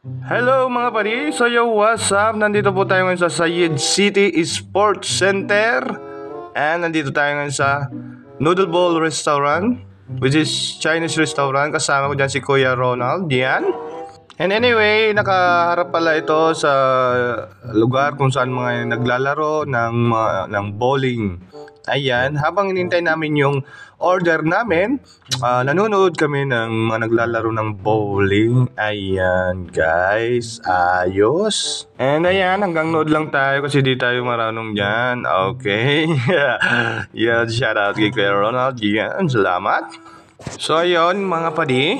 Hello mga pari, so yo, what's up? Nandito po tayo ngayon sa Sayed City Sports Center. And nandito tayo ngayon sa Noodle Bowl Restaurant, which is Chinese restaurant. Kasama ko dyan si Kuya Ronald, yan. And anyway, nakaharap pala ito sa lugar kung saan mga naglalaro ng bowling. Ayan, habang inintay namin yung order namin, nanonood kami ng mga naglalaro ng bowling. Ayan, guys, ayos. And ayan, hanggang nood lang tayo kasi di tayo marunong dyan. Okay. Yan, shout out kay Kuya Ronald. Yan, salamat. So ayun mga padi,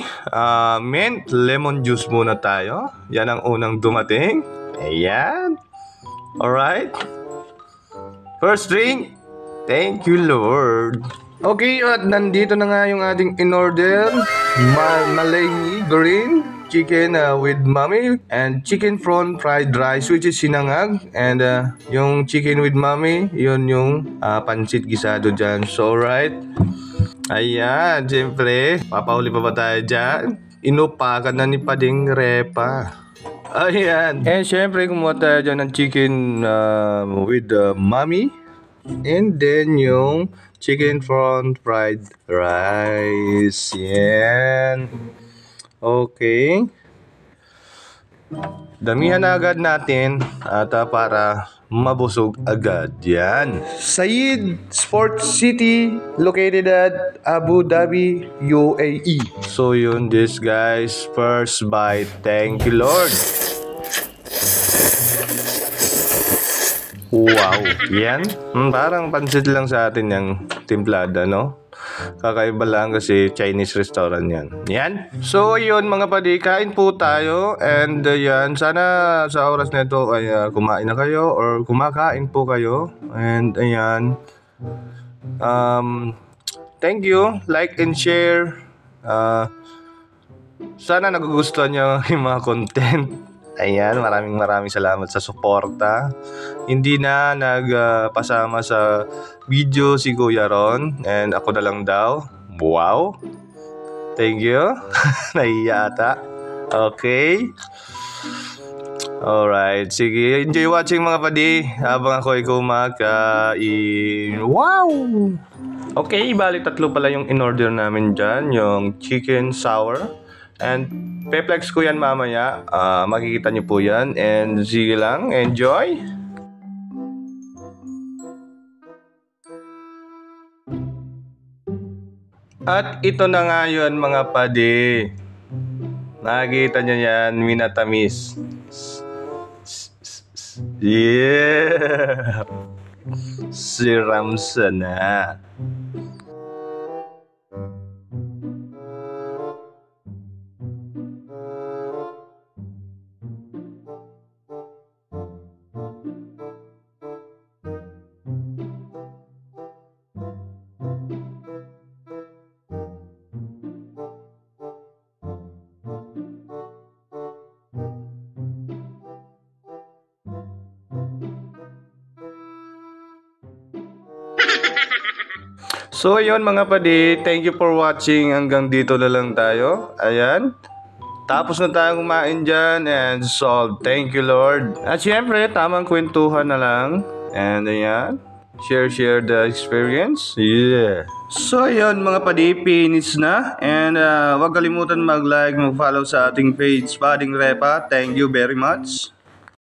mint lemon juice muna tayo. Yan ang unang dumating. Ayan. Alright. First drink. Thank you, Lord. Okay, at nandito na nga yung ating in-order. Malay green chicken with mommy and chicken prawn fried rice, which is sinangag. And yung chicken with mommy, yun yung pansit gisado dyan. So, right. Ayan, siyempre, papauli pa ba tayo dyan? Inupakan na ni Pading Repa. Ayan. And siyempre, kumuha tayo dyan ng chicken with mommy. And then yung chicken prawn fried rice. Yan. Okay. Damihan na agad natin at para mabusog agad. Yan. Sayed Sports City located at Abu Dhabi, UAE. So yun, this guys, first bite. Thank you, Lord. Wow, yan. Parang pansit lang sa atin yung timplada, no? Kakaiba lang kasi Chinese restaurant yan. Yan. So, yun mga padi, kain po tayo. And yan, sana sa oras na ito ay kumain na kayo or kumakain po kayo. And ayan. Thank you. Like and share. Sana nagugustuhan nyo yung mga content. Ayan, maraming salamat sa suporta. Hindi na nagpasama sa video si Kuya Ron and ako na lang daw. Wow. Thank you. Nahiya ata. Okay. Alright, sige. Enjoy watching mga padi habang ako ay kumakain. Wow! Okay, balik tatlo pala yung in-order namin dyan. Yung chicken sour. And peplex ko yan mamaya. Makikita niyo po yan. And sige lang, enjoy. At ito na nga yun mga padi. Nakikita niyo yan, minatamis. Yeah. Siram sana. So yun mga padi, thank you for watching. Hanggang dito na lang tayo. Ayan. Tapos na tayo kumain dyan and solved. Thank you, Lord. At syempre, tamang kwentuhan na lang. And ayan. Share the experience. Yeah. So yun mga padi, finish na. And huwag kalimutan mag-like, mag-follow sa ating page, Pading Repa. Thank you very much.